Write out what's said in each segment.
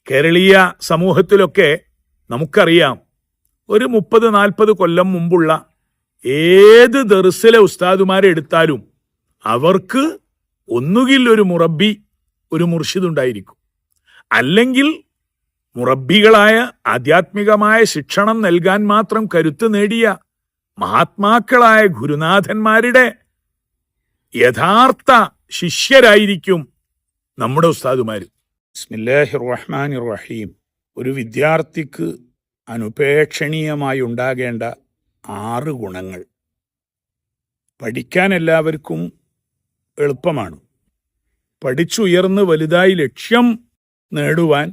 കേരളീയ സമൂഹത്തിലൊക്കെ നമുക്കറിയാം, ഒരു 30-40 കൊല്ലം മുമ്പുള്ള ഏത് ദർസിലെ ഉസ്താദുമാരെ എടുത്താലും അവർക്ക് ഒന്നുകിൽ ഒരു മുറബി, ഒരു മുർഷിദ് ഉണ്ടായിരിക്കും, അല്ലെങ്കിൽ മുറബികളായ ആധ്യാത്മികമായ ശിക്ഷണം നൽകാൻ മാത്രം കരുത്ത് നേടിയ മഹാത്മാക്കളായ ഗുരുനാഥന്മാരുടെ യഥാർത്ഥ ശിഷ്യരായിരിക്കും നമ്മുടെ ഉസ്താദുമാർ. ബിസ്മില്ലാഹിർ റഹ്മാനിർ റഹീം. ഒരു വിദ്യാർത്ഥിക്ക് അനുപേക്ഷണീയമായി ഉണ്ടാകേണ്ട 6 ഗുണങ്ങൾ. പഠിക്കാൻ എല്ലാവർക്കും എളുപ്പമാണ്. പഠിച്ചുയർന്ന് വലുതായി ലക്ഷ്യം നേടുവാൻ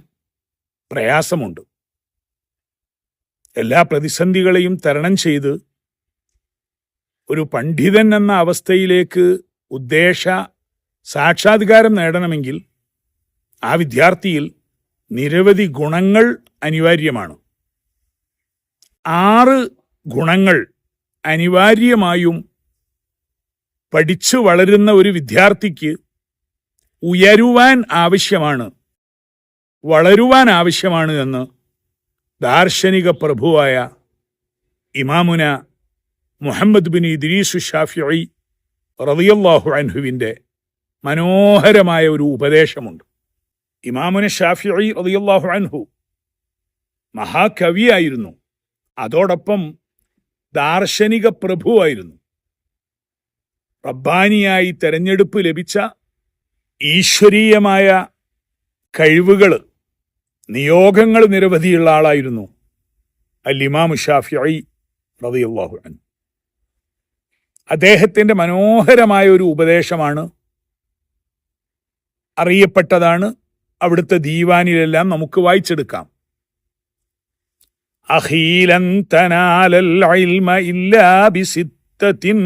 പ്രയാസമുണ്ട്. എല്ലാ പ്രതിസന്ധികളെയും തരണം ചെയ്ത് ഒരു പണ്ഡിതൻ എന്ന അവസ്ഥയിലേക്ക് ഉദ്ദേശ സാക്ഷാത്കാരം നേടണമെങ്കിൽ ആ വിദ്യാർത്ഥിയിൽ നിരവധി ഗുണങ്ങൾ അനിവാര്യമാണ്. 6 ഗുണങ്ങൾ അനിവാര്യമായും പഠിച്ചു വളരുന്ന ഒരു വിദ്യാർത്ഥിക്ക് ഉയരുവാൻ ആവശ്യമാണ്, വളരുവാൻ ആവശ്യമാണ് എന്ന് ദാർശനിക പ്രഭുവായ ഇമാമുന മുഹമ്മദ് ബിൻ ഇദ്രീസ് ശാഫിഈ റളിയല്ലാഹു അൻഹുവിൻ്റെ മനോഹരമായ ഒരു ഉപദേശമുണ്ട്. ഇമാമുന ശാഫിഈ റളിയല്ലാഹു അൻഹു മഹാകവിയായിരുന്നു, അതോടൊപ്പം ദാർശനിക പ്രഭുവായിരുന്നു. റബ്ബാനിയായി തെരഞ്ഞെടുപ്പ് ലഭിച്ച ഈശ്വരീയമായ കഴിവുകൾ, നിയോഗങ്ങൾ നിരവധിയുള്ള ആളായിരുന്നു അൽ ഇമാം ശാഫിഈ റളിയല്ലാഹു അൻഹു. അദ്ദേഹത്തിൻ്റെ മനോഹരമായ ഒരു ഉപദേശമാണ്, അറിയപ്പെട്ടതാണ്. അവിടുത്തെ ദീവാനിലെല്ലാം നമുക്ക് വായിച്ചെടുക്കാം. അഖീലൻ തനാലൽ ഇൽമ ഇല്ലാ ബിസിത്തത്തിൻ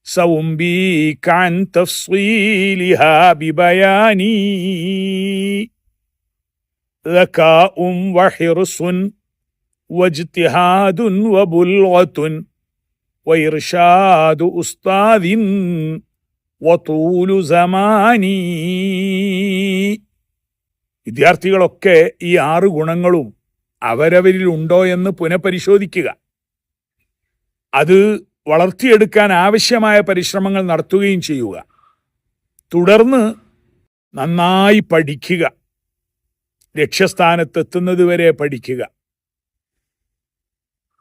സൗംബീക അൻ തഫ്സീലിഹാ ബിബയാനി ദകാഉം വഹിർസുൻ വജ്തിഹാദുൻ വബുൽഗത്തുൻ വഇർഷാദു ഉസ്താദിൻ വതൂലു സമാനി. വിദ്യാർത്ഥികളൊക്കെ ഈ 6 ഗുണങ്ങളും അവരവരിലുണ്ടോ എന്ന് പുനഃപരിശോധിക്കുക. അത് വളർത്തിയെടുക്കാൻ ആവശ്യമായ പരിശ്രമങ്ങൾ നടത്തുകയും ചെയ്യുക. തുടർന്ന് നന്നായി പഠിക്കുക, ലക്ഷ്യസ്ഥാനത്തെത്തുന്നത് വരെ പഠിക്കുക.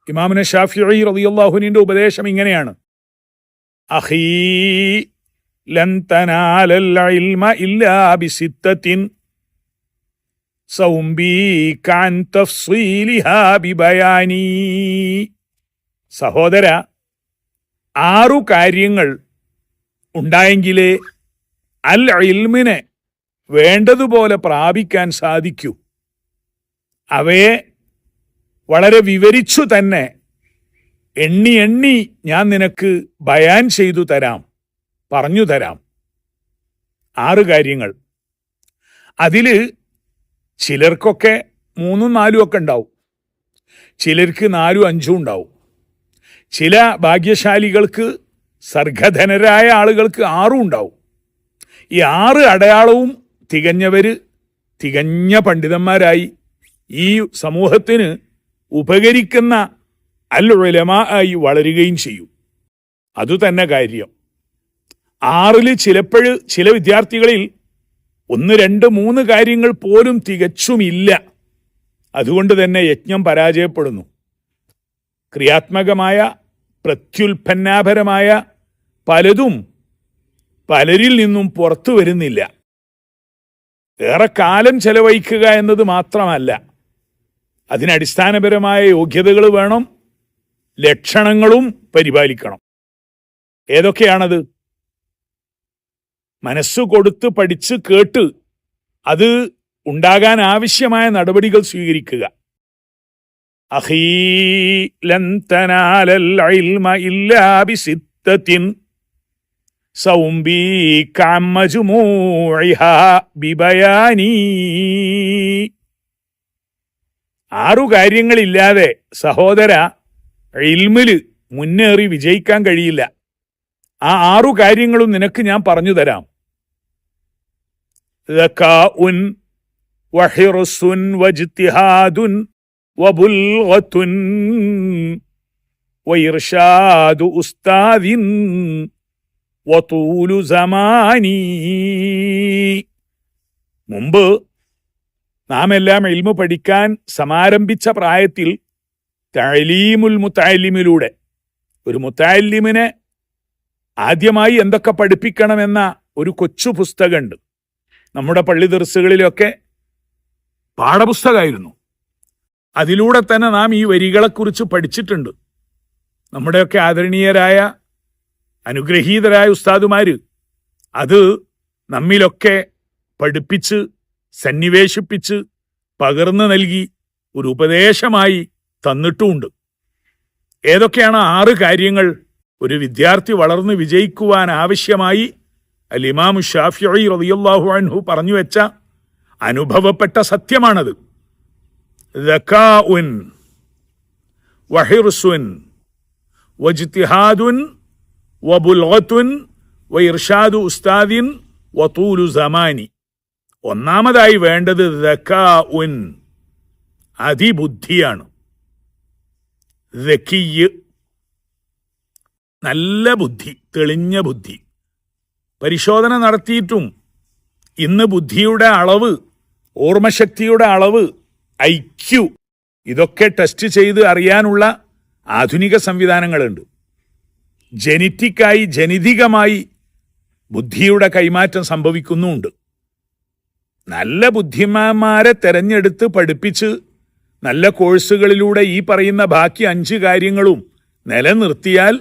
ഇമാമുന ശാഫിഈ റളിയല്ലാഹു അൻഹുവിന്റെ ഉപദേശം ഇങ്ങനെയാണ്: അഖീ ലൻ തനാലൽ ഇൽമ ഇല്ലാ ബിസിത്തത്തിൻ സൗംബീക അൻ തഫ്സീലിഹാ ബിബയാനി. സഹോദര, 6 കാര്യങ്ങൾ ഉണ്ടായെങ്കിലേ അൽ ഇൽമിനെ വേണ്ടതുപോലെ പ്രാപിക്കാൻ സാധിക്കൂ. അവയെ വളരെ വിവരിച്ചു തന്നെ എണ്ണി എണ്ണി ഞാൻ നിനക്ക് ബയാൻ ചെയ്തു തരാം, പറഞ്ഞു തരാം. 6 കാര്യങ്ങൾ. അതിൽ ചിലർക്കൊക്കെ 3-4 ഒക്കെ ഉണ്ടാവും, ചിലർക്ക് 4-5 ഉണ്ടാവും. ചില ഭാഗ്യശാലികൾക്ക്, സർഗധനരായ ആളുകൾക്ക് 6 ഉണ്ടാവും. ഈ 6 അടയാളവും തികഞ്ഞവര് തികഞ്ഞ പണ്ഡിതന്മാരായി ഈ സമൂഹത്തിന് ഉപകരിക്കുന്ന അൽ ഉലമാ ആയി വളരുകയും ചെയ്യും. അതുതന്നെ കാര്യം. 6-ൽ ചിലപ്പോൾ ചില വിദ്യാർത്ഥികളിൽ 1, 2, 3 കാര്യങ്ങൾ പോലും തികച്ചുമില്ല. അതുകൊണ്ട് തന്നെ യജ്ഞം പരാജയപ്പെടുന്നു. ക്രിയാത്മകമായ പ്രത്യുൽപ്പന്നാപരമായ പലതും പലരിൽ നിന്നും പുറത്തു വരുന്നില്ല. ഏറെ കാലം ചെലവഴിക്കുക എന്നത് മാത്രമല്ല, അതിനടിസ്ഥാനപരമായ യോഗ്യതകൾ വേണം, ലക്ഷണങ്ങളും പരിപാലിക്കണം. ഏതൊക്കെയാണത്? മനസ്സു കൊടുത്ത് പഠിച്ച് കേട്ട് അത് ഉണ്ടാകാൻ ആവശ്യമായ നടപടികൾ സ്വീകരിക്കുക. അഖീ ലൻ തനാലൽ ഇൽമ ഇല്ലാ ബിസിത്തത്തിൻ സൗംബീക അൻ മജ്മൂഇഹാ ബിബയാനി. 6 കാര്യങ്ങളില്ലാതെ സഹോദര ഇൽമില് മുന്നേറി വിജയിക്കാൻ കഴിയില്ല. ആ 6 കാര്യങ്ങളും നിനക്ക് ഞാൻ പറഞ്ഞു തരാം. ദകാഉൻ വഹിർസുൻ വജ്തിഹാദുൻ വബുൽഗത്തുൻ വഇർഷാദു ഉസ്താദിൻ വതൂലു സമാനി. മുമ്പ് നാം എല്ലാം ഇൽമു പഠിക്കാൻ സമാരംഭിച്ച പ്രായത്തിൽ തഅലീമുൽ മുതഅല്ലിമിലൂടെ ഒരു മുതഅല്ലിമിനെ ആദ്യമായി എന്തൊക്കെ പഠിപ്പിക്കണമെന്ന ഒരു കൊച്ചു പുസ്തകമുണ്ട്. നമ്മുടെ പള്ളി ദർസുകളിലൊക്കെ പാഠപുസ്തകമായിരുന്നു. അതിലൂടെ തന്നെ നാം ഈ വരികളെക്കുറിച്ച് പഠിച്ചിട്ടുണ്ട്. നമ്മുടെയൊക്കെ ആദരണീയരായ അനുഗ്രഹീതരായ ഉസ്താദുമാര് അത് നമ്മിലൊക്കെ പഠിപ്പിച്ച് സന്നിവേശിപ്പിച്ച് പകർന്നു നൽകി ഒരു ഉപദേശമായി തന്നിട്ടുമുണ്ട്. ഏതൊക്കെയാണ് 6 കാര്യങ്ങൾ ഒരു വിദ്യാർത്ഥി വളർന്ന് വിജയിക്കുവാൻ ആവശ്യമായി അൽ ഇമാം ശാഫിഈ റളിയല്ലാഹു അൻഹു പറഞ്ഞു വെച്ച അനുഭവപ്പെട്ട സത്യമാണത്. ദകാഉൻ വഹിർസുൻ വജ്തിഹാദുൻ വബുൽഗത്തുൻ വഇർഷാദു ഉസ്താദിൻ വതൂലു സമാനി. ഒന്നാമതായി വേണ്ടത് ദകാഉൻ, അതിബുദ്ധിയാണ്. ദകിയ്, നല്ല ബുദ്ധി, തെളിഞ്ഞ ബുദ്ധി. പരിശോധന നടത്തിയിട്ടും ഇന്ന് ബുദ്ധിയുടെ അളവ്, ഓർമ്മശക്തിയുടെ അളവ്, IQ ഇതൊക്കെ ടെസ്റ്റ് ചെയ്ത് അറിയാനുള്ള ആധുനിക സംവിധാനങ്ങളുണ്ട്. ജനിതകമായി ബുദ്ധിയുടെ കൈമാറ്റം സംഭവിക്കുന്നുമുണ്ട്. നല്ല ബുദ്ധിമാന്മാരെ തെരഞ്ഞെടുത്ത് പഠിപ്പിച്ച് നല്ല കോഴ്സുകളിലൂടെ ഈ പറയുന്ന ബാക്കി 5 കാര്യങ്ങളും നിലനിർത്തിയാൽ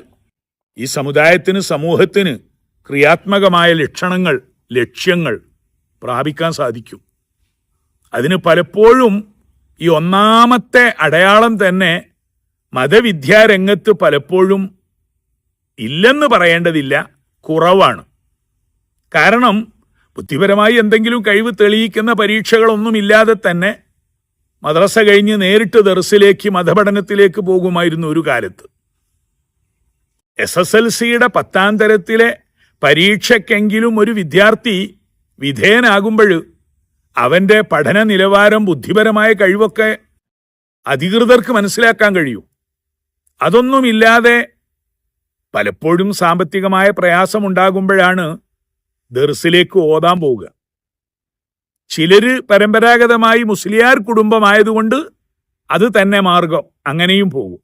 ഈ സമുദായത്തിന്, സമൂഹത്തിന് ക്രിയാത്മകമായ ലക്ഷ്യങ്ങൾ പ്രാപിക്കാൻ സാധിക്കും. അതിന് പലപ്പോഴും ഈ ഒന്നാമത്തെ അടയാളം തന്നെ മതവിദ്യാരംഗത്ത് പലപ്പോഴും ഇല്ലെന്ന് പറയേണ്ടതില്ല, കുറവാണ്. കാരണം ബുദ്ധിപരമായി എന്തെങ്കിലും കഴിവ് തെളിയിക്കുന്ന പരീക്ഷകളൊന്നുമില്ലാതെ തന്നെ മദ്രസ കഴിഞ്ഞ് നേരിട്ട് ദർസിലേക്ക്, മതപഠനത്തിലേക്ക് പോകുമായിരുന്നു ഒരു കാലത്ത്. SSLCയുടെ 10ാം തരത്തിലെ പരീക്ഷയ്ക്കെങ്കിലും ഒരു വിദ്യാർത്ഥി വിധേയനാകുമ്പോൾ അവന്റെ പഠന നിലവാരം, ബുദ്ധിപരമായ കഴിവൊക്കെ അധികൃതർക്ക് മനസ്സിലാക്കാൻ കഴിയും. അതൊന്നുമില്ലാതെ പലപ്പോഴും സാമ്പത്തികമായ പ്രയാസമുണ്ടാകുമ്പോഴാണ് ദർസിലേക്ക് ഓതാൻ പോവുക. ചിലര് പരമ്പരാഗതമായി മുസ്ലിയാർ കുടുംബമായതുകൊണ്ട് അത് തന്നെ മാർഗം, അങ്ങനെയും പോകും.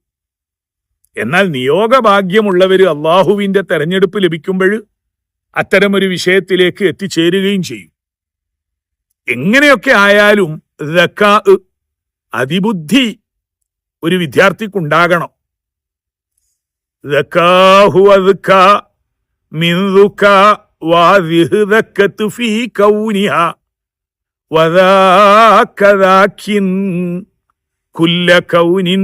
എന്നാൽ നിയോഗഭാഗ്യമുള്ളവർ അള്ളാഹുവിന്റെ തെരഞ്ഞെടുപ്പ് ലഭിക്കുമ്പോൾ അത്തരമൊരു വിഷയത്തിലേക്ക് എത്തിച്ചേരുകയും ചെയ്യും. എങ്ങനെയൊക്കെ ആയാലും ദക്കാ, അതിബുദ്ധി ഒരു വിദ്യാർത്ഥിക്കുണ്ടാകണം. ദക്കാഹു അദ്കാ മിൻ ദുകാ വാദിഹ് ദക്കത്തു ഫീ കൗനിഹാ വദാക ദാകിൻ കുല്ല കൗനിൻ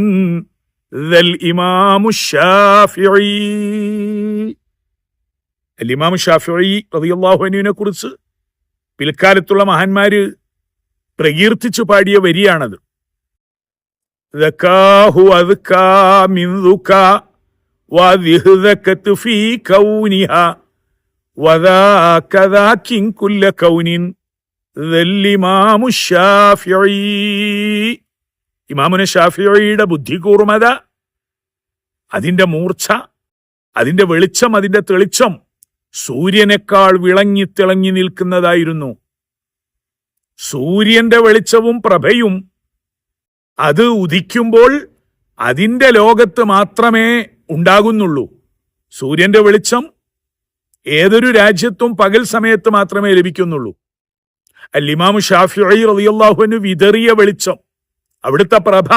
ദൽ ഇമാമു ശാഫിഈ. അൽ ഇമാം ശാഫിഈ റളിയല്ലാഹു അൻഹുവിനെ കുറിച്ച് പിൽക്കാലത്തുള്ള മഹാന്മാര് പ്രകീർത്തിച്ചു പാടിയ വരിയാണത്. ദക്കാഹു അദ്കാ മിൻ ദുകാ വാദിഹ് ദക്കത്തു ഫീ കൗനിഹാ വദാക ദാകിൻ കുല്ല കൗനിൻ ദൽ ഇമാമു ശാഫിഈ. ഇമാമുന ഷാഫിഈയുടെ ബുദ്ധികൂർമ്മത, അതിന്റെ മൂർച്ച, അതിന്റെ വെളിച്ചം, അതിന്റെ തെളിച്ചം സൂര്യനേക്കാൾ തിളങ്ങി നിൽക്കുന്നതായിരുന്നു. സൂര്യന്റെ വെളിച്ചവും പ്രഭയും അത് ഉദിക്കുമ്പോൾ അതിന്റെ ലോകത്ത് മാത്രമേ ഉണ്ടാകുന്നുള്ളൂ. സൂര്യന്റെ വെളിച്ചം ഏതൊരു രാജ്യത്തും പകൽ സമയത്ത് മാത്രമേ ലഭിക്കുന്നുള്ളൂ. അൽ ഇമാം ശാഫിഈ റളിയല്ലാഹു അൻഹു വിതറിയ വെളിച്ചം, അവിടുത്തെ പ്രഭ,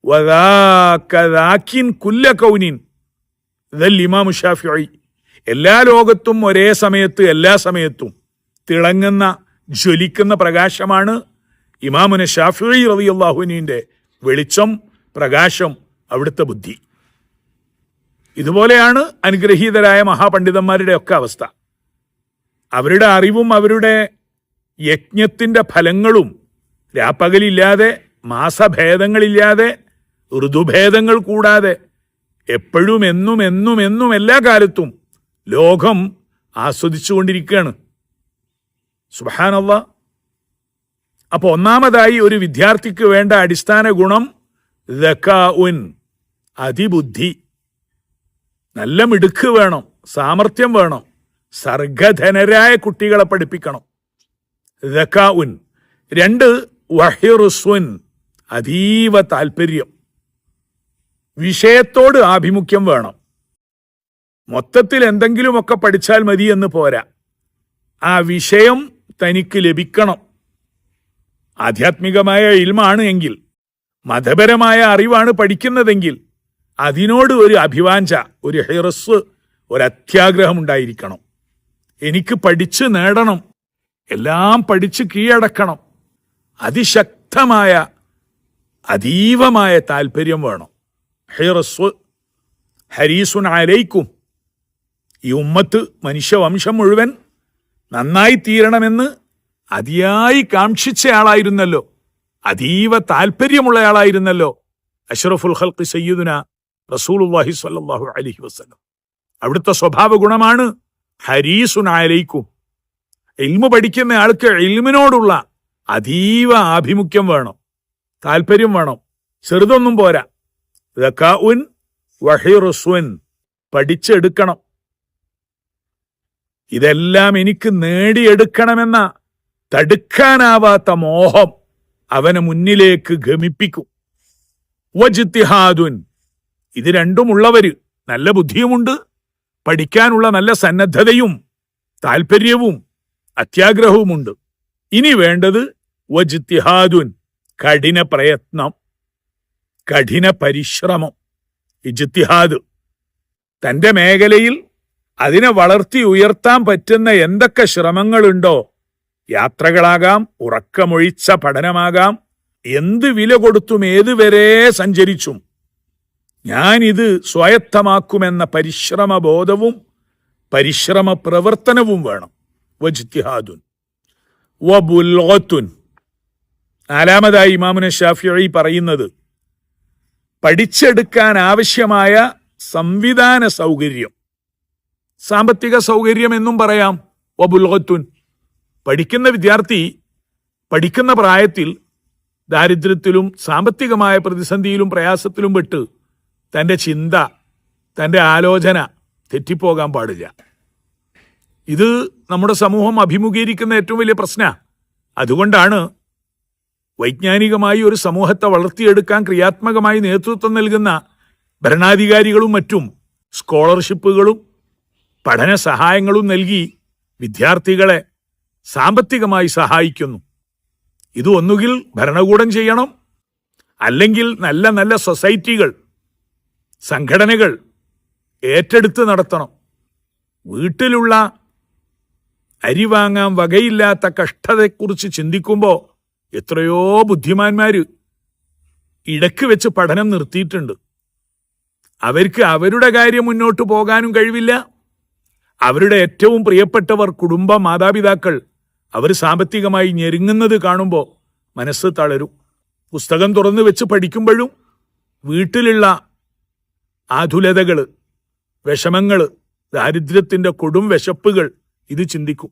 വദാക ദാകിൻ കുല്ല കൗനിൻ ദൽ ഇമാം ശാഫിഈ, എല്ലാ ലോകത്തും ഒരേ സമയത്ത്, എല്ലാ സമയത്തും തിളങ്ങുന്ന, ജ്വലിക്കുന്ന പ്രകാശമാണ് ഇമാമുന ശാഫിഈ റളിയല്ലാഹു അൻഹുവിന്റെ വെളിച്ചം, പ്രകാശം, അവിടുത്തെ ബുദ്ധി. ഇതുപോലെയാണ് അനുഗ്രഹീതരായ മഹാപണ്ഡിതന്മാരുടെ ഒക്കെ അവസ്ഥ. അവരുടെ അറിവും അവരുടെ യജ്ഞത്തിന്റെ ഫലങ്ങളും രാപ്പകലില്ലാതെ, മാസഭേദങ്ങളില്ലാതെ, ഋതുഭേദങ്ങൾ കൂടാതെ എപ്പോഴും എന്നും എല്ലാ കാലത്തും ലോകം ആസ്വദിച്ചുകൊണ്ടിരിക്കുകയാണ്. സുബ്ഹാനല്ലാഹ്. അപ്പൊ ഒന്നാമതായി ഒരു വിദ്യാർത്ഥിക്ക് വേണ്ട അടിസ്ഥാന ഗുണം ദക്കാഉൻ, അതിബുദ്ധി. നല്ല മിടുക്ക് വേണം, സാമർഥ്യം വേണം, സർഗധനരായ കുട്ടികളെ പഠിപ്പിക്കണം. ദക്കാഉൻ. 2 വഹിറുസ്വൻ, അതീവ താല്പര്യം, വിഷയത്തോട് ആഭിമുഖ്യം വേണം. മൊത്തത്തിൽ എന്തെങ്കിലുമൊക്കെ പഠിച്ചാൽ മതി എന്ന് പോരാ, ആ വിഷയം തനിക്ക് ലഭിക്കണം. ആധ്യാത്മികമായ ഇൽമാണ് എങ്കിൽ, മതപരമായ അറിവാണ് പഠിക്കുന്നതെങ്കിൽ അതിനോട് ഒരു അഭിവാഞ്ച, ഒരു ഹിറസ്, ഒരു അത്യാഗ്രഹം ഉണ്ടായിരിക്കണം. എനിക്ക് പഠിച്ച് നേടണം, എല്ലാം പഠിച്ച് കീഴടക്കണം. അതിശക്തമായ അതീവമായ താല്പര്യം വേണം. ഹിറസ്. ഹരീസുൻ അലൈക്കും, ഈ ഉമ്മത്ത്, മനുഷ്യവംശം മുഴുവൻ നന്നായി തീരണമെന്ന് അതിയായി കാക്ഷിച്ചയാളായിരുന്നല്ലോ, അതീവ താല്പര്യമുള്ളയാളായിരുന്നല്ലോ അഷ്റഫുൽ ഖൽഖ് സയ്യിദുന റസൂലുള്ളാഹി സ്വല്ലല്ലാഹു അലൈഹി വസല്ലം. അവിടുത്തെ സ്വഭാവ ഗുണമാണ് ഹരീസുൻ അലൈക്കും. ഇൽമു പഠിക്കുന്ന ആൾക്ക് ഇൽമിനോടുള്ള അതീവ ആഭിമുഖ്യം വേണം, താല്പര്യം വേണം. ചെറുതൊന്നും പോരാ. ദക്കാഉൻ വഹിറുസ്വൻ, പഠിച്ചെടുക്കണം. ഇതെല്ലാം എനിക്ക് നേടിയെടുക്കണമെന്ന തടുക്കാനാവാത്ത മോഹം അവനെ മുന്നിലേക്ക് ഗമിപ്പിക്കും. വജ്തിഹാദുൻ, ഇത് രണ്ടുമുള്ളവര്, നല്ല ബുദ്ധിയുമുണ്ട്, പഠിക്കാനുള്ള നല്ല സന്നദ്ധതയും താല്പര്യവും അത്യാഗ്രഹവുമുണ്ട്. ഇനി വേണ്ടത് വജ്തിഹാദുൻ, കഠിന പ്രയത്നം, കഠിന പരിശ്രമം. ഇജ്തിഹാദ്, തന്റെ മേഖലയിൽ അതിനെ വളർത്തി ഉയർത്താൻ പറ്റുന്ന എന്തൊക്കെ ശ്രമങ്ങളുണ്ടോ, യാത്രകളാകാം, ഉറക്കമൊഴിച്ച പഠനമാകാം, എന്ത് വില കൊടുത്തും ഏതുവരെ സഞ്ചരിച്ചും ഞാനിത് സ്വായത്തമാക്കുമെന്ന പരിശ്രമബോധവും പരിശ്രമ പ്രവർത്തനവും വേണം. വജ്തിഹാദുൻ വബുൽഗത്തുൻ. 4-മതായി ഇമാമുന ശാഫിഈ പറയുന്നത്, പഠിച്ചെടുക്കാൻ ആവശ്യമായ സംവിധാന സൗകര്യം, സാമ്പത്തിക സൗകര്യം എന്നും പറയാം. വബുൽഗത്തുൻ, പഠിക്കുന്ന വിദ്യാർത്ഥി പഠിക്കുന്ന പ്രായത്തിൽ ദാരിദ്ര്യത്തിലും സാമ്പത്തികമായ പ്രതിസന്ധിയിലും പ്രയാസത്തിലും പെട്ട് തൻ്റെ ചിന്ത, തൻ്റെ ആലോചന തെറ്റിപ്പോകാൻ പാടില്ല. ഇത് നമ്മുടെ സമൂഹം അഭിമുഖീകരിക്കുന്ന ഏറ്റവും വലിയ പ്രശ്നമാണ്. അതുകൊണ്ടാണ് വൈജ്ഞാനികമായി ഒരു സമൂഹത്തെ വളർത്തിയെടുക്കാൻ ക്രിയാത്മകമായി നേതൃത്വം നൽകുന്ന ഭരണാധികാരികളും മറ്റും സ്കോളർഷിപ്പുകളും പഠന സഹായങ്ങളും നൽകി വിദ്യാർത്ഥികളെ സാമ്പത്തികമായി സഹായിക്കുന്നു. ഇത് ഒന്നുകിൽ ഭരണകൂടം ചെയ്യണം, അല്ലെങ്കിൽ നല്ല നല്ല സൊസൈറ്റികൾ, സംഘടനകൾ ഏറ്റെടുത്ത് നടത്തണം. വീട്ടിലുള്ള അരി വാങ്ങാൻ വകയില്ലാത്ത കഷ്ടതയെക്കുറിച്ച് ചിന്തിക്കുമ്പോൾ എത്രയോ ബുദ്ധിമാന്മാര് ഇടയ്ക്ക് വെച്ച് പഠനം നിർത്തിയിട്ടുണ്ട്. അവർക്ക് അവരുടെ കാര്യം മുന്നോട്ട് പോകാനും കഴിവില്ല. അവരുടെ ഏറ്റവും പ്രിയപ്പെട്ടവർ, കുടുംബ മാതാപിതാക്കൾ, അവർ സാമ്പത്തികമായി ഞെരുങ്ങുന്നത് കാണുമ്പോൾ മനസ്സ് തളരും. പുസ്തകം തുറന്നു വെച്ച് പഠിക്കുമ്പോഴും വീട്ടിലുള്ള ആതുലതകൾ, വിഷമങ്ങൾ, ദാരിദ്ര്യത്തിന്റെ കൊടും വിശപ്പുകൾ ഇത് ചിന്തിക്കും.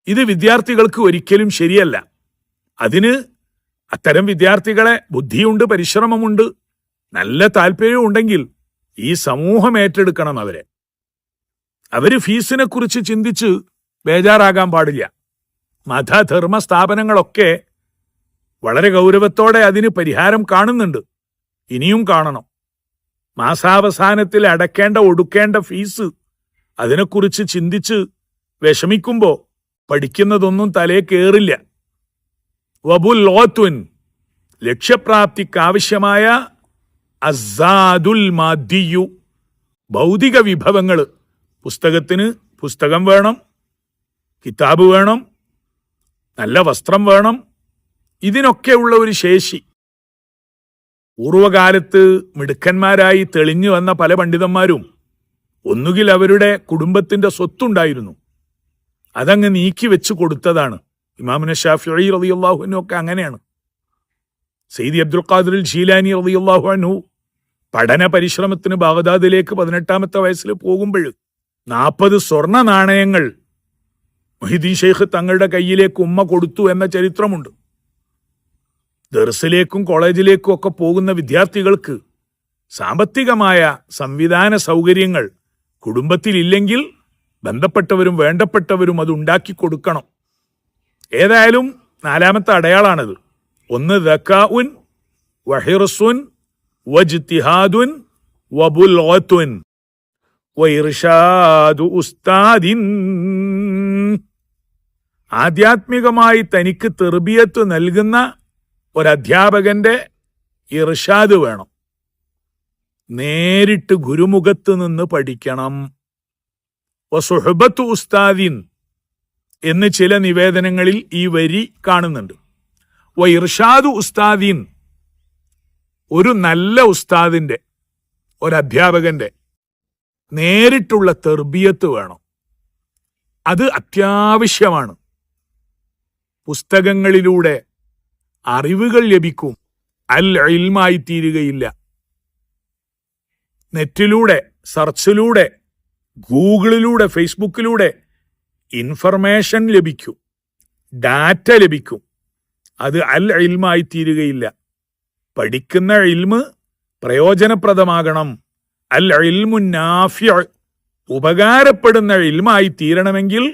ഇത് വിദ്യാർത്ഥികൾക്ക് ഒരിക്കലും ശരിയല്ല. അതിന് അത്തരം വിദ്യാർത്ഥികളെ ബുദ്ധിയുണ്ട്, പരിശ്രമമുണ്ട്, നല്ല താല്പര്യവും ഉണ്ടെങ്കിൽ ഈ സമൂഹം ഏറ്റെടുക്കണം അവരെ. അവര് ഫീസിനെ കുറിച്ച് ചിന്തിച്ച് ബേജാറാകാൻ പാടില്ല. മതധർമ്മ സ്ഥാപനങ്ങളൊക്കെ വളരെ ഗൗരവത്തോടെ അതിന് പരിഹാരം കാണുന്നുണ്ട്, ഇനിയും കാണണം. മാസാവസാനത്തിൽ അടയ്ക്കേണ്ട ഒടുക്കേണ്ട ഫീസ്, അതിനെക്കുറിച്ച് ചിന്തിച്ച് വിഷമിക്കുമ്പോൾ പഠിക്കുന്നതൊന്നും തലേ കയറില്ല. വബുൽഗത്തുൻ, ലക്ഷ്യപ്രാപ്തിക്കാവശ്യമായ അസ്സാദുൽ മാദിയു, ഭൗതിക വിഭവങ്ങൾ. പുസ്തകത്തിന് പുസ്തകം വേണം, കിതാബ് വേണം, നല്ല വസ്ത്രം വേണം. ഇതിനൊക്കെയുള്ള ഒരു ശേഷി പൂർവകാലത്ത് മിടുക്കന്മാരായി തെളിഞ്ഞു വന്ന പല പണ്ഡിതന്മാരും ഒന്നുകിൽ അവരുടെ കുടുംബത്തിന്റെ സ്വത്തുണ്ടായിരുന്നു, അതങ്ങ് നീക്കി വെച്ച് കൊടുത്തതാണ്. ഇമാമുന ശാഫിഈ റളിയല്ലാഹു അൻഹു ഒക്കെ അങ്ങനെയാണ്. സയ്യിദി അബ്ദുൽ ഖാദിർ ജീലാനി റളിയല്ലാഹു അൻഹു പഠന പരിശ്രമത്തിന് ബാഗ്ദാദിലേക്ക് 18-ാമത്തെ വയസ്സിൽ പോകുമ്പോൾ 40 സ്വർണ്ണ നാണയങ്ങൾ മുഹ്യിദ്ദീൻ ശൈഖ് തങ്ങളുടെ കയ്യിലേക്ക് ഉമ്മ കൊടുത്തു എന്ന ചരിത്രമുണ്ട്. ദർസിലേക്കും കോളേജിലേക്കും ഒക്കെ പോകുന്ന വിദ്യാർത്ഥികൾക്ക് സാമ്പത്തികമായ സംവിധാന സൗകര്യങ്ങൾ കുടുംബത്തിലില്ലെങ്കിൽ ബന്ധപ്പെട്ടവരും വേണ്ടപ്പെട്ടവരും അത് ഉണ്ടാക്കി കൊടുക്കണം. ഏതായാലും 4ാമത്തെ അടയാളാണത്. 1 ദക്കാഉൻ വഹിർസുൻ വജ്തിഹാദുൻ വബുൽഗത്തുൻ വഇർഷാദു ഉസ്താദിൻ. ആധ്യാത്മികമായി തനിക്ക് തർബിയത്ത് നൽകുന്ന ഒരധ്യാപകന്റെ ഇർഷാദ് വേണം. നേരിട്ട് ഗുരുമുഖത്ത് നിന്ന് പഠിക്കണം. വസുഹബത്തു ഉസ്താദിൻ എന്ന് ചില നിവേദനങ്ങളിൽ ഈ വരി കാണുന്നുണ്ട്. ഇർഷാദു ഉസ്താദിൻ, ഒരു നല്ല ഉസ്താദിന്റെ, ഒരധ്യാപകന്റെ നേരിട്ടുള്ള തർബിയത്ത് വേണം. അത് അത്യാവശ്യമാണ്. പുസ്തകങ്ങളിലൂടെ അറിവുകൾ ലഭിക്കും, അൽ ഇൽമായി തീരുകയില്ല. നെറ്റിലൂടെ, സെർച്ചിലൂടെ, ഗൂഗിളിലൂടെ, ഫേസ്ബുക്കിലൂടെ ഇൻഫർമേഷൻ ലഭിക്കും, ഡാറ്റ ലഭിക്കും. അത് അൽ ഇൽമായി തീരുകയില്ല. പഠിക്കുന്ന ഇൽമ് പ്രയോജനപ്രദമാകണം. അൽ ഇൽമു നാഫിഅ, ഉപകാരപ്പെടുന്ന ഇൽമായി തീരണമെങ്കിൽ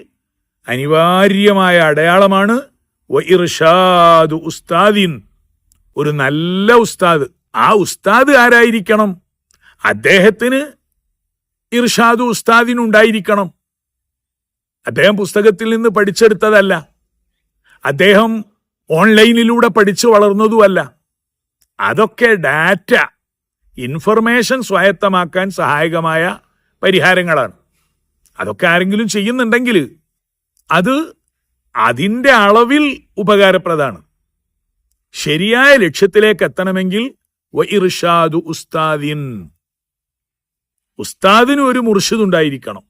അനിവാര്യമായ അടയാളമാണ് വഇർഷാദു ഉസ്താദിൻ, ഒരു നല്ല ഉസ്താദ്. ആ ഉസ്താദ് ആരായിരിക്കണം? അദ്ദേഹത്തിന് ഇർഷാദു ഉസ്താദിനുണ്ടായിരിക്കണം. അദ്ദേഹം പുസ്തകത്തിൽ നിന്ന് പഠിച്ചെടുത്തതല്ല, അദ്ദേഹം ഓൺലൈനിലൂടെ പഠിച്ചു വളർന്നതുമല്ല. അതൊക്കെ ഡാറ്റ, ഇൻഫർമേഷൻ സ്വായത്തമാക്കാൻ സഹായകമായ പരിഹാരങ്ങളാണ്. അതൊക്കെ ആരെങ്കിലും ചെയ്യുന്നുണ്ടെങ്കിൽ അത് അതിൻ്റെ അളവിൽ ഉപകാരപ്രദമാണ്. ശരിയായ ലക്ഷ്യത്തിലേക്ക് എത്തണമെങ്കിൽ വഇർഷാദു ഉസ്താദിൻ, ഉസ്താദിന് ഒരു മുർഷിദ് ഉണ്ടായിരിക്കണം.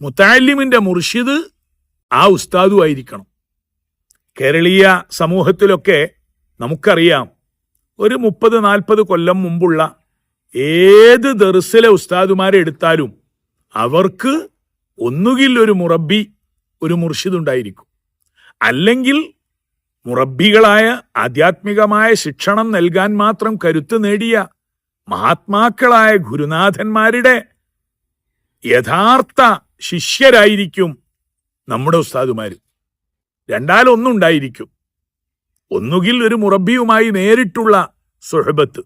മുതഅല്ലിമിന്റെ മുർഷിദ് ആ ഉസ്താദും ആയിരിക്കണം. കേരളീയ സമൂഹത്തിലൊക്കെ നമുക്കറിയാം, ഒരു 30-40 കൊല്ലം മുമ്പുള്ള ഏത് ദർസിലെ ഉസ്താദുമാരെ എടുത്താലും അവർക്ക് ഒന്നുകിൽ ഒരു മുറബി, ഒരു മുർഷിദ് ഉണ്ടായിരിക്കും. അല്ലെങ്കിൽ മുറബികളായ ആധ്യാത്മികമായ ശിക്ഷണം നൽകാൻ മാത്രം കരുത്ത് നേടിയ മഹാത്മാക്കളായ ഗുരുനാഥന്മാരുടെ യഥാർത്ഥ ശിഷ്യരായിരിക്കും നമ്മുടെ ഉസ്താദുമാര്. രണ്ടാലൊന്നുണ്ടായിരിക്കും. ഒന്നുകിൽ ഒരു മുറബിയുമായി നേരിട്ടുള്ള സുഹബത്ത്,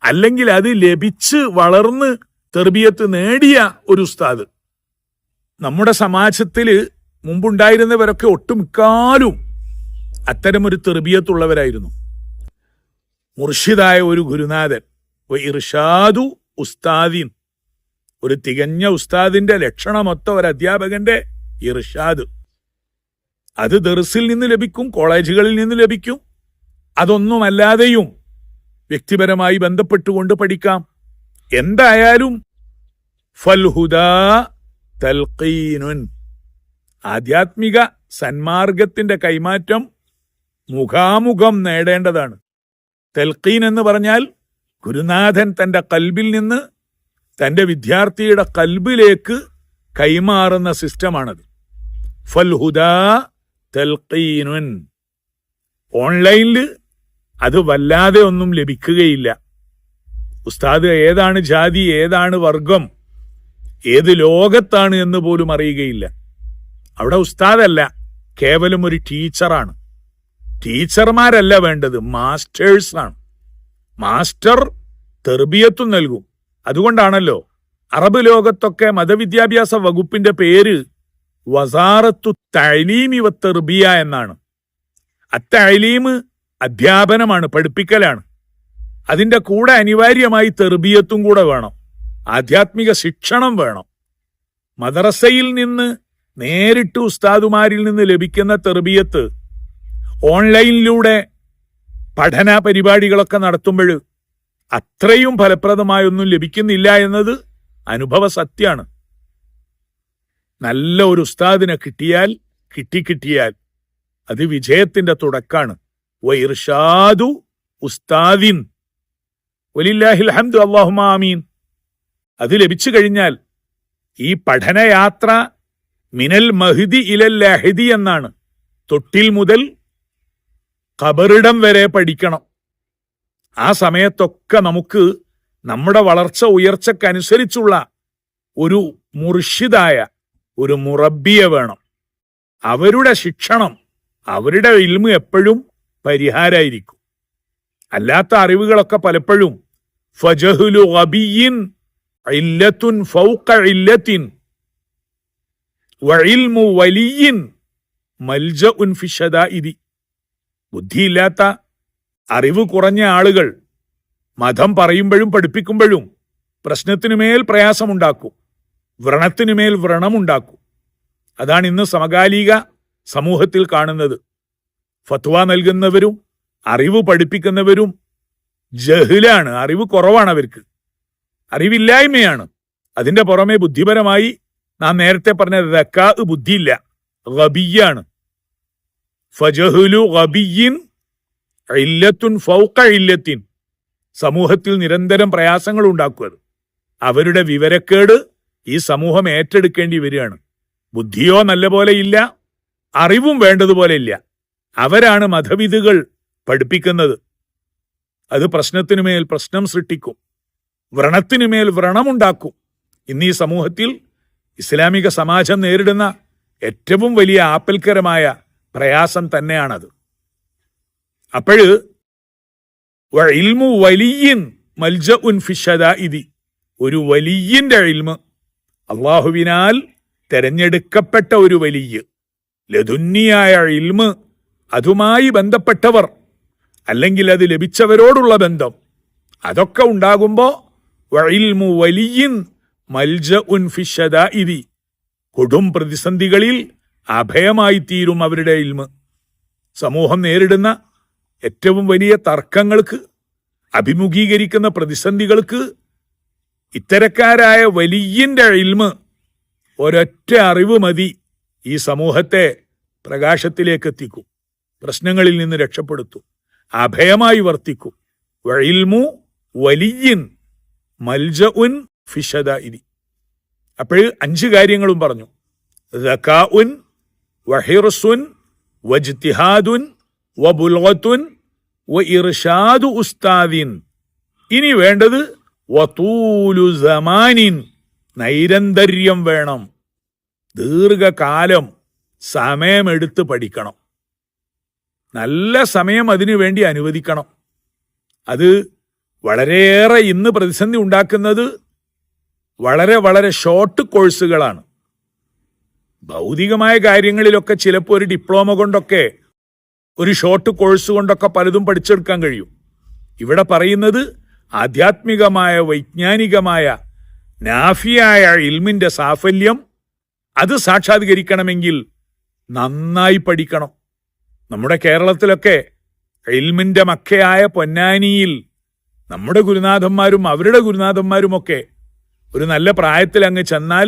അല്ലെങ്കിൽ അത് ലഭിച്ച് വളർന്ന് തെർബിയത്ത് നേടിയ ഒരു ഉസ്താദ്. നമ്മുടെ സമാജത്തിൽ മുമ്പുണ്ടായിരുന്നവരൊക്കെ ഒട്ടുമിക്കാലും അത്തരമൊരു തെർബിയത്തുള്ളവരായിരുന്നു. മുർഷിദായ ഒരു ഗുരുനാഥൻ, ഇർഷാദു ഉസ്താദിൻ, ഒരു തികഞ്ഞ ഉസ്താദിന്റെ ലക്ഷണമൊത്ത ഒരു അധ്യാപകന്റെ ഇർഷാദ്. അത് ദർസിൽ നിന്ന് ലഭിക്കും, കോളേജുകളിൽ നിന്ന് ലഭിക്കും. അതൊന്നുമല്ലാതെയും വ്യക്തിപരമായി ബന്ധപ്പെട്ടുകൊണ്ട് പഠിക്കാം. എന്തായാലും ഫൽഹുദാ തൽഖീനുൻ, ആധ്യാത്മിക സന്മാർഗത്തിന്റെ കൈമാറ്റം മുഖാമുഖം നേടേണ്ടതാണ്. തൽഖീൻ എന്ന് പറഞ്ഞാൽ ഗുരുനാഥൻ തന്റെ കൽബിൽ നിന്ന് തന്റെ വിദ്യാർത്ഥിയുടെ കൽബിലേക്ക് കൈമാറുന്ന സിസ്റ്റമാണത്. ഫൽഹുദാ തൽഖീനുൻ. ഓൺലൈനിൽ അത് വല്ലാതെ ഒന്നും ലഭിക്കുകയില്ല. ഉസ്താദ് ഏതാണ് ജാതി, ഏതാണ് വർഗം, ഏത് ലോകത്താണ് എന്ന് പോലും അറിയുകയില്ല. അവിടെ ഉസ്താദല്ല, കേവലം ഒരു ടീച്ചറാണ്. ടീച്ചർമാരല്ല വേണ്ടത്, മാസ്റ്റേഴ്സാണ്. മാസ്റ്റർ തെർബിയത്തും നൽകും. അതുകൊണ്ടാണല്ലോ അറബ് ലോകത്തൊക്കെ മതവിദ്യാഭ്യാസ വകുപ്പിന്റെ പേര് വസാറത്തു തഅലീമി വ തെർബിയ എന്നാണ്. അത്തഅലീം അധ്യാപനമാണ്, പഠിപ്പിക്കലാണ്. അതിന്റെ കൂടെ അനിവാര്യമായി തെർബിയത്തും കൂടെ വേണം, ആധ്യാത്മിക ശിക്ഷണം വേണം. മദ്രസയിൽ നിന്ന് നേരിട്ട് ഉസ്താദുമാരിൽ നിന്ന് ലഭിക്കുന്ന തെർബിയത്ത് ഓൺലൈനിലൂടെ പഠന പരിപാടികളൊക്കെ നടത്തുമ്പോൾ അത്രയും ഫലപ്രദമായൊന്നും ലഭിക്കുന്നില്ല എന്നത് അനുഭവ സത്യമാണ്. നല്ല ഒരു ഉസ്താദിനെ കിട്ടിയാൽ അത് വിജയത്തിന്റെ തുടക്കാണ്. വഇർഷാദു ഉസ്താദിൻ വലില്ലാഹിൽ ഹംദു, അല്ലാഹുമ്മ ആമീൻ. അത് ലഭിച്ചു കഴിഞ്ഞാൽ ഈ പഠനയാത്ര മിനൽ മഹ്ദി ഇലൽ ലഹദി എന്നാണ്. തൊട്ടിൽ മുതൽ ഖബറിടം വരെ പഠിക്കണം. ആ സമയത്തൊക്കെ നമുക്ക് നമ്മുടെ വളർച്ച ഉയർച്ചക്കനുസരിച്ചുള്ള ഒരു മുർഷിദായ ഒരു മുറബ്ബിയെ വേണം. അവരുടെ ശിക്ഷണം, അവരുടെ ഇൽമ് എപ്പോഴും പരിഹാരമായിരിക്കും. അല്ലാത്ത അറിവുകളൊക്കെ പലപ്പോഴും ഫജഹുലു ഗബിയിൻ ഇല്ലത്തുൻ ഫൗഖ ഇല്ലത്തിൻ വഇൽമു വലിയിൻ മൽജഉൻ ഫിശദാഇദി. ബുദ്ധിയില്ലാത്ത അറിവ് കുറഞ്ഞ ആളുകൾ മതം പറയുമ്പോഴും പഠിപ്പിക്കുമ്പോഴും പ്രശ്നത്തിനുമേൽ പ്രയാസമുണ്ടാക്കും, വ്രണത്തിനുമേൽ വ്രണമുണ്ടാക്കും. അതാണ് ഇന്ന് സമകാലിക സമൂഹത്തിൽ കാണുന്നത്. ഫത്വ നൽകുന്നവരും അറിവ് പഠിപ്പിക്കുന്നവരും ജഹ്ലാണ്, അറിവ് കുറവാണ്, അവർക്ക് അറിവില്ലായ്മയാണ്. അതിന്റെ പുറമെ ബുദ്ധിപരമായി നാം നേരത്തെ പറഞ്ഞ ദക്കാ ബുദ്ധിയില്ല, ഗബിയാണ്. ഫജഹുലു ഗബിയിൻ ഇല്ലത്തുൻ ഫൗഖ ഇല്ലത്തിൻ. സമൂഹത്തിൽ നിരന്തരം പ്രയാസങ്ങൾ ഉണ്ടാക്കുക. അവരുടെ വിവരക്കേട് ഈ സമൂഹം ഏറ്റെടുക്കേണ്ടി വരികയാണ്. ബുദ്ധിയോ നല്ലപോലെ ഇല്ല, അറിവും വേണ്ടതുപോലെ ഇല്ല. അവരാണ് മതവിധികൾ പഠിപ്പിക്കുന്നത്. അത് പ്രശ്നത്തിനുമേൽ പ്രശ്നം സൃഷ്ടിക്കും, വ്രണത്തിനുമേൽ വ്രണമുണ്ടാക്കും. ഇന്ന് ഈ സമൂഹത്തിൽ ഇസ്ലാമിക സമാജം നേരിടുന്ന ഏറ്റവും വലിയ ആപൽക്കരമായ പ്രയാസം തന്നെയാണത്. അപ്പോഴ് ഇൽമു വലിയിൻ മൽജഉൻ ഫിശദാഇദി, ഒരു വലിയിന്റെ ഇൽമ്, അള്ളാഹുവിനാൽ തെരഞ്ഞെടുക്കപ്പെട്ട ഒരു വലിയ ലദുന്നിയായ ഇൽമ്, അതുമായി ബന്ധപ്പെട്ടവർ അല്ലെങ്കിൽ അത് ലഭിച്ചവരോടുള്ള ബന്ധം, അതൊക്കെ ഉണ്ടാകുമ്പോ വഇൽമു വലിയിൻ മൽജഉൻ ഫിശദാഇദി, കൊടും പ്രതിസന്ധികളിൽ അഭയമായി തീരും അവരുടെ ഇൽമ്. സമൂഹം നേരിടുന്ന ഏറ്റവും വലിയ തർക്കങ്ങൾക്ക്, അഭിമുഖീകരിക്കുന്ന പ്രതിസന്ധികൾക്ക് ഇത്തരക്കാരായ വലിയന്റെ ഇൽമ്, ഒരൊറ്റ അറിവ് മതി ഈ സമൂഹത്തെ പ്രകാശത്തിലേക്ക് എത്തിക്കും, പ്രശ്നങ്ങളിൽ നിന്ന് രക്ഷപ്പെടുത്തും, അഭയമായി വർത്തിക്കും. വഇൽമു വലിയിൻ മൽജഉൻ ഫിശദാഇദി. അപ്പോൾ 5 കാര്യങ്ങളും പറഞ്ഞു. ദകാഉൻ വഹിർസുൻ വജ്തിഹാദുൻ വബുൽഗത്തുൻ വഇർഷാദു ഉസ്താദിൻ. ഇനി വേണ്ടത് വതൂലു സമാനിൻ, നൈരന്തര്യം വേണം, ദീർഘകാലം സമയമെടുത്ത് പഠിക്കണം, നല്ല സമയം അതിനു വേണ്ടി അനുവദിക്കണം. അത് വളരെയേറെ ഇന്ന് പ്രതിസന്ധി ഉണ്ടാക്കുന്നത് വളരെ വളരെ ഷോർട്ട് കോഴ്സുകളാണ്. ഭൗതികമായ കാര്യങ്ങളിലൊക്കെ ചിലപ്പോൾ ഒരു ഡിപ്ലോമ കൊണ്ടൊക്കെ, ഒരു ഷോർട്ട് കോഴ്സ് കൊണ്ടൊക്കെ പലതും പഠിച്ചെടുക്കാൻ കഴിയും. ഇവിടെ പറയുന്നത് ആധ്യാത്മികമായ, വൈജ്ഞാനികമായ, നാഫിയായ ഇൽമിന്റെ സാഫല്യം അത് സാക്ഷാത്കരിക്കണമെങ്കിൽ നന്നായി പഠിക്കണം. നമ്മുടെ കേരളത്തിലൊക്കെ ഇൽമിന്റെ മക്കയായ പൊന്നാനിയിൽ നമ്മുടെ ഗുരുനാഥന്മാരും അവരുടെ ഗുരുനാഥന്മാരുമൊക്കെ ഒരു നല്ല പ്രായത്തിൽ അങ്ങ് ചെന്നാൽ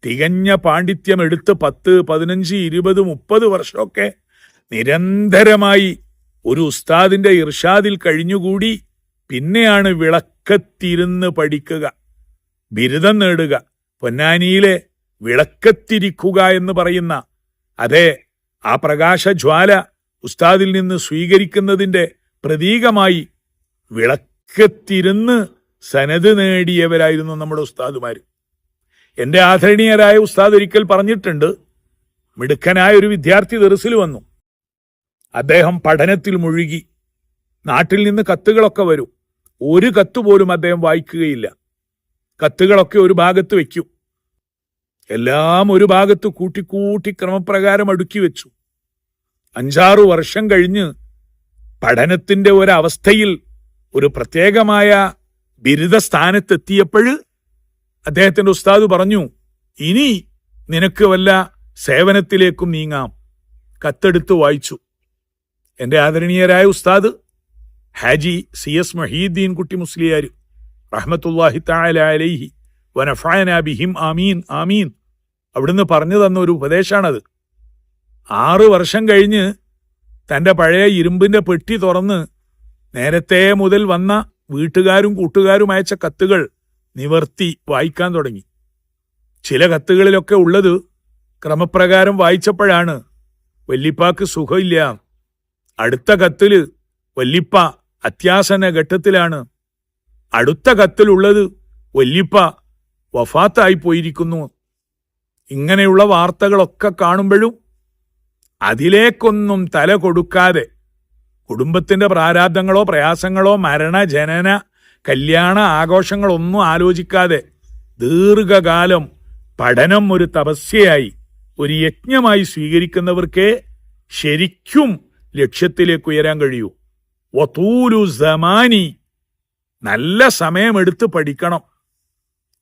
തികഞ്ഞ പാണ്ഡിത്യം എടുത്ത് 10, 15, 20, 30 വർഷമൊക്കെ നിരന്തരമായി ഒരു ഉസ്താദിന്റെ ഇർഷാദിൽ കഴിഞ്ഞുകൂടി പിന്നെയാണ് വിളക്കത്തിരുന്ന് പഠിക്കുക, ബിരുദം നേടുക. പൊന്നാനിയിലെ വിളക്കത്തിരിക്കുക എന്ന് പറയുന്ന അതേ ആ പ്രകാശജ്വാല ഉസ്താദിൽ നിന്ന് സ്വീകരിക്കുന്നതിന്റെ പ്രതീകമായി വിളക്കത്തിരുന്ന് സനത് നേടിയവരായിരുന്നു നമ്മുടെ ഉസ്താദുമാർ. എന്റെ ആദരണീയരായ ഉസ്താദ് ഒരിക്കൽ പറഞ്ഞിട്ടുണ്ട്, മിടുക്കനായ ഒരു വിദ്യാർത്ഥി ദർസിൽ വന്നു. അദ്ദേഹം പഠനത്തിൽ മുഴുകി. നാട്ടിൽ നിന്ന് കത്തുകളൊക്കെ വരും, ഒരു കത്ത് പോലും അദ്ദേഹം വായിക്കുകയില്ല. കത്തുകളൊക്കെ ഒരു ഭാഗത്ത് വെക്കും, എല്ലാം ഒരു ഭാഗത്ത് കൂട്ടിക്കൂട്ടി ക്രമപ്രകാരം അടുക്കി വെച്ചു. 5-6 വർഷം കഴിഞ്ഞ് പഠനത്തിന്റെ ഒരവസ്ഥയിൽ ഒരു പ്രത്യേകമായ ബിരുദസ്ഥാനത്തെത്തിയപ്പോൾ അദ്ദേഹത്തിന്റെ ഉസ്താദ് പറഞ്ഞു, ഇനി നിനക്ക് വല്ല സേവനത്തിലേക്കും നീങ്ങാം. കത്തെടുത്ത് വായിച്ചു. എന്റെ ആദരണീയരായ ഉസ്താദ് ഹാജി CS മൊഹീദ്ദീൻ കുട്ടി മുസ്ലിയാർ റഹ്മത്തുള്ളാഹി തആല അലൈഹി വനഫഅനാ ബിഹിം ആമീൻ ആമീൻ, അവിടുന്ന് പറഞ്ഞു തന്ന ഒരു ഉപദേശമാണത്. 6 വർഷം കഴിഞ്ഞ് തന്റെ പഴയ ഇരുമ്പിന്റെ പെട്ടി തുറന്ന് നേരത്തെ മുതൽ വന്ന വീട്ടുകാരും കൂട്ടുകാരും അയച്ച കത്തുകൾ നിവർത്തി വായിക്കാൻ തുടങ്ങി. ചില കത്തുകളിലൊക്കെ ഉള്ളത് ക്രമപ്രകാരം വായിച്ചപ്പോഴാണ് വല്ലിപ്പാക്ക് സുഖമില്ല, അടുത്ത കത്തില് വല്ലിപ്പ അത്യാസന്ന ഘട്ടത്തിലാണ്, അടുത്ത കത്തിലുള്ളത് വല്ലിപ്പ വഫാത്തായി പോയിരിക്കുന്നു. ഇങ്ങനെയുള്ള വാർത്തകളൊക്കെ കാണുമ്പോഴും അതിലേക്കൊന്നും തല കൊടുക്കാതെ, കുടുംബത്തിന്റെ പ്രാരാബ്ദങ്ങളോ പ്രയാസങ്ങളോ മരണ ജനന കല്യാണ ആഘോഷങ്ങളൊന്നും ആലോചിക്കാതെ ദീർഘകാലം പഠനം ഒരു തപസ്യയായി, ഒരു യജ്ഞമായി സ്വീകരിക്കുന്നവർക്കേ ശരിക്കും ലക്ഷ്യത്തിലേക്ക് ഉയരാൻ കഴിയൂ. വതൂലു സമാനി, നല്ല സമയമെടുത്ത് പഠിക്കണം,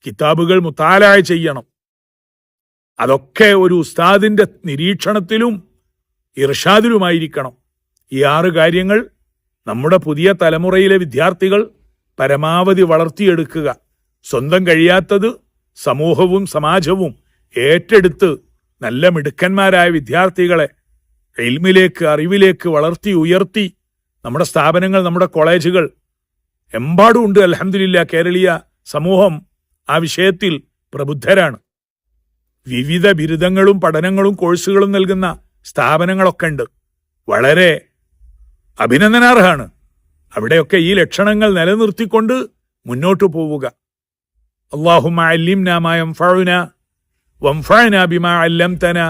കിതാബുകൾ മുതാലായ ചെയ്യണം. അതൊക്കെ ഒരു ഉസ്താദിന്റെ നിരീക്ഷണത്തിലും ഇർഷാദിലുമായിരിക്കണം. ഈ 6 കാര്യങ്ങൾ നമ്മുടെ പുതിയ തലമുറയിലെ വിദ്യാർത്ഥികൾ പരമാവധി വളർത്തിയെടുക്കുക. സ്വന്തം കഴിയാത്തത് സമൂഹവും സമാജവും ഏറ്റെടുത്ത് നല്ല മിടുക്കന്മാരായ വിദ്യാർത്ഥികളെ ഇൽമിലേക്ക്, അറിവിലേക്ക് വളർത്തി ഉയർത്തി നമ്മുടെ സ്ഥാപനങ്ങൾ, നമ്മുടെ കോളേജുകൾ എമ്പാടും ഉണ്ട്. അൽഹംദുലില്ലാ, കേരളീയ സമൂഹം ആ വിഷയത്തിൽ പ്രബുദ്ധരാണ്. വിവിധ ബിരുദങ്ങളും പഠനങ്ങളും കോഴ്സുകളും നൽകുന്ന സ്ഥാപനങ്ങളൊക്കെ ഉണ്ട്. വളരെ അഭിനന്ദനാർഹമാണ്. അവിടെയൊക്കെ ഈ ലക്ഷണങ്ങൾ നിലനിർത്തിക്കൊണ്ട് മുന്നോട്ടു പോവുക. അല്ലാഹുമ്മ അല്ലിംനാ മാ യൻഫഉനാ വൻഫഅനാ ബിമാ അല്ലംതനാ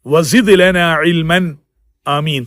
വസിദ് ലനാ ഇൽമൻ. ആമീൻ.